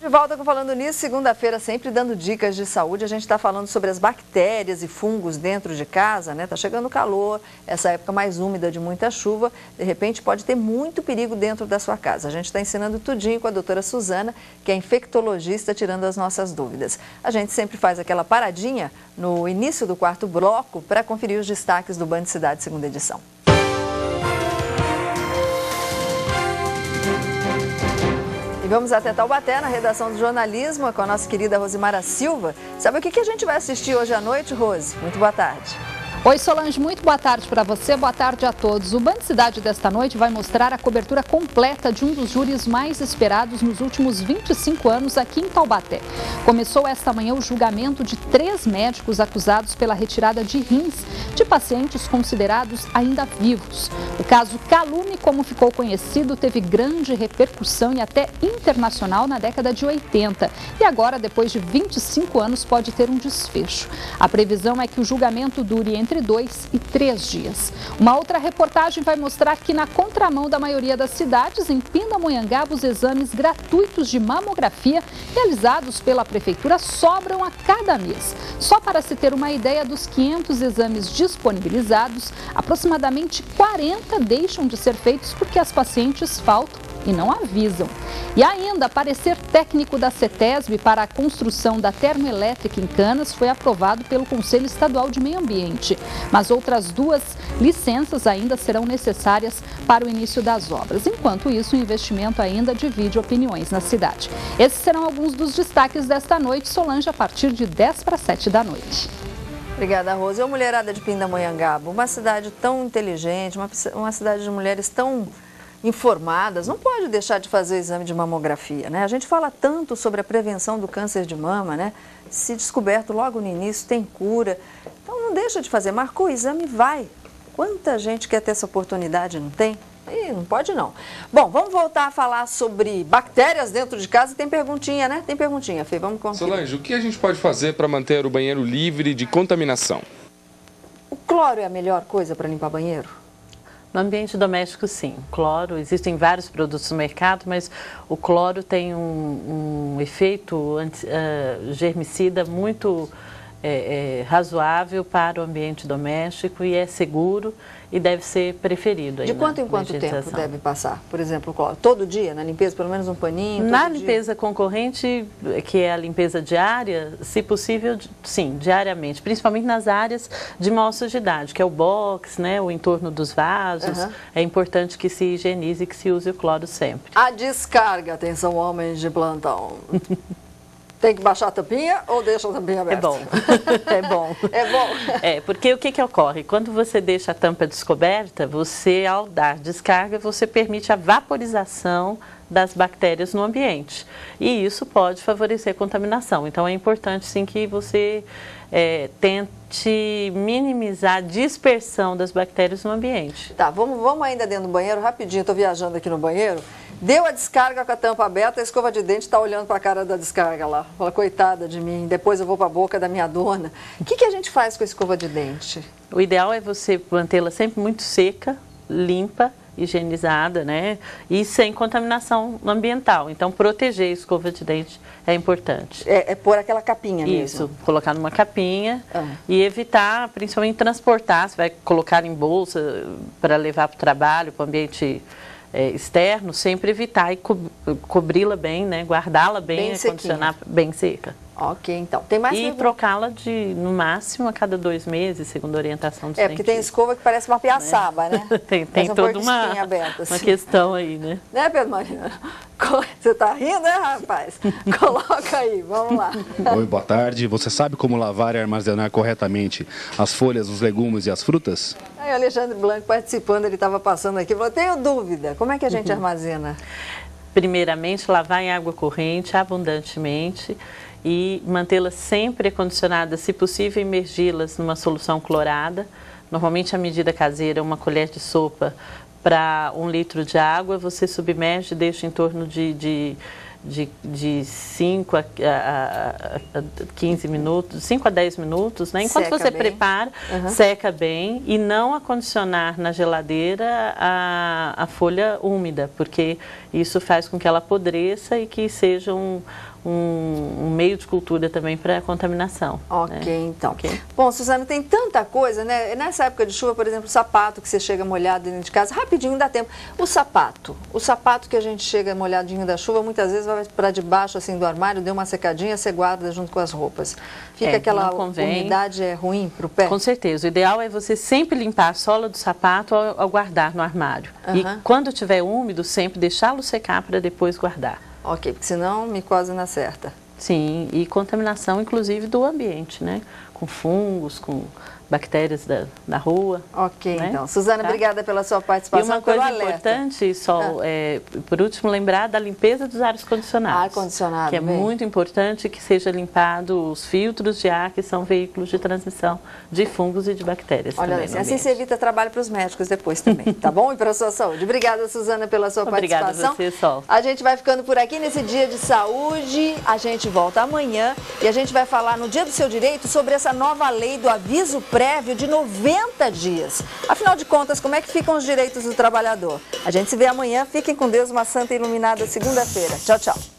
de volta com Falando Nisso, segunda-feira sempre dando dicas de saúde. A gente está falando sobre as bactérias e fungos dentro de casa, né? Tá chegando o calor, essa época mais úmida de muita chuva, de repente pode ter muito perigo dentro da sua casa. A gente está ensinando tudinho com a doutora Suzana, que é infectologista, tirando as nossas dúvidas. A gente sempre faz aquela paradinha no início do quarto bloco para conferir os destaques do Band Cidade, segunda edição. E vamos até Taubaté, na redação do jornalismo, com a nossa querida Rosimara Silva. Sabe o que a gente vai assistir hoje à noite, Rose? Muito boa tarde. Oi, Solange, muito boa tarde para você, boa tarde a todos. O Band Cidade desta noite vai mostrar a cobertura completa de um dos júris mais esperados nos últimos 25 anos aqui em Taubaté. Começou esta manhã o julgamento de 3 médicos acusados pela retirada de rins de pacientes considerados ainda vivos. O caso Calume, como ficou conhecido, teve grande repercussão e até internacional na década de 80. E agora, depois de 25 anos, pode ter um desfecho. A previsão é que o julgamento dure entre 2 e 3 dias. Uma outra reportagem vai mostrar que, na contramão da maioria das cidades, em Pindamonhangaba, os exames gratuitos de mamografia realizados pela prefeitura sobram a cada mês. Só para se ter uma ideia, dos 500 exames disponibilizados, aproximadamente 40 deixam de ser feitos porque as pacientes faltam e não avisam. E ainda, parecer técnico da CETESB para a construção da termoelétrica em Canas foi aprovado pelo Conselho Estadual de Meio Ambiente. Mas outras 2 licenças ainda serão necessárias para o início das obras. Enquanto isso, o investimento ainda divide opiniões na cidade. Esses serão alguns dos destaques desta noite. Solange, a partir de 10 para 7 da noite. Obrigada, Rose. E a mulherada de Pindamonhangaba, uma cidade tão inteligente, uma cidade de mulheres tão informadas, não pode deixar de fazer o exame de mamografia, né? A gente fala tanto sobre a prevenção do câncer de mama, né? Se descoberto logo no início, tem cura. Então não deixa de fazer, marcou o exame, vai. Quanta gente quer ter essa oportunidade, não tem? Ih, não pode não. Bom, vamos voltar a falar sobre bactérias dentro de casa. Tem perguntinha, né? Tem perguntinha, Fê, vamos conferir. Solange, o que a gente pode fazer para manter o banheiro livre de contaminação? O cloro é a melhor coisa para limpar banheiro? No ambiente doméstico, sim. O cloro, existem vários produtos no mercado, mas o cloro tem um efeito germicida muito razoável para o ambiente doméstico e é seguro e deve ser preferido. De quanto em quanto tempo deve passar, por exemplo, o cloro? Todo dia, na limpeza, pelo menos um paninho? Na limpeza concorrente, que é a limpeza diária, se possível, sim, diariamente, principalmente nas áreas de maior sujidade, que é o box, né, o entorno dos vasos. É importante que se higienize e que se use o cloro sempre. A descarga, atenção, homens de plantão. Tem que baixar a tampinha ou deixa a tampinha aberta? É bom, é bom. É bom? É, porque o que ocorre? Quando você deixa a tampa descoberta, você, ao dar descarga, você permite a vaporização das bactérias no ambiente. E isso pode favorecer a contaminação. Então, é importante, sim, que você tente minimizar a dispersão das bactérias no ambiente. Tá, vamos ainda dentro do banheiro, rapidinho, estou viajando aqui no banheiro. Deu a descarga com a tampa aberta, a escova de dente está olhando para a cara da descarga lá. Fala, coitada de mim, depois eu vou para a boca da minha dona. O que a gente faz com a escova de dente? O ideal é você mantê-la sempre muito seca, limpa, higienizada, né? E sem contaminação ambiental. Então, proteger a escova de dente é importante. É pôr aquela capinha mesmo? Isso, colocar numa capinha e evitar, principalmente, transportar. Você vai colocar em bolsa para levar para o trabalho, para o ambiente externo, sempre evitar e cobri-la bem, né? Guardá-la bem, acondicionar bem seca. Ok, então. Tem mais e trocá-la no máximo a cada 2 meses, segundo a orientação do dentistas. Porque tem escova que parece uma piaçaba, né? Tem toda uma questão aí, né? Né, Pedro Marina? Você tá rindo, né, rapaz? Coloca aí, vamos lá. Oi, boa tarde. Você sabe como lavar e armazenar corretamente as folhas, os legumes e as frutas? Aí o Alexandre Blanco participando, ele estava passando aqui, falou, tenho dúvida, como é que a gente armazena? Primeiramente, lavar em água corrente abundantemente e mantê-las sempre acondicionadas, se possível, imergi-las numa solução clorada. Normalmente, a medida caseira é 1 colher de sopa para 1 litro de água. Você submerge e deixa em torno de 5 a 15 minutos, 5 a 10 minutos, né? Enquanto você prepara, seca bem e não acondicionar na geladeira a folha úmida, porque isso faz com que ela apodreça e que seja um meio de cultura também para contaminação. Ok, né? então. Okay. Bom, Suzana, tem tanta coisa, né? Nessa época de chuva, por exemplo, o sapato que você chega molhado dentro de casa, rapidinho dá tempo. O sapato que a gente chega molhadinho da chuva, muitas vezes vai para debaixo assim do armário, deu uma secadinha, você guarda junto com as roupas. Fica aquela umidade ruim para o pé? Com certeza. O ideal é você sempre limpar a sola do sapato ao guardar no armário. E quando estiver úmido, sempre deixá-lo secar para depois guardar. Ok, porque senão micose não acerta. Sim, e contaminação inclusive do ambiente, né? Com fungos, com bactérias da rua. Ok, né? então. Suzana, obrigada pela sua participação. E uma coisa importante, Sol, por último, lembrar da limpeza dos ar-condicionados. Ar-condicionado, que é muito importante que seja limpado os filtros de ar, que são veículos de transmissão de fungos e de bactérias. Olha, assim você evita trabalho para os médicos depois também, tá bom? E para a sua saúde. Obrigada, Suzana, pela sua participação. Obrigada a você, Sol. A gente vai ficando por aqui nesse dia de saúde. A gente volta amanhã e a gente vai falar no Dia do Seu Direito sobre essa nova lei do aviso prévio de 90 dias. Afinal de contas, como é que ficam os direitos do trabalhador? A gente se vê amanhã. Fiquem com Deus, uma santa e iluminada segunda-feira. Tchau, tchau.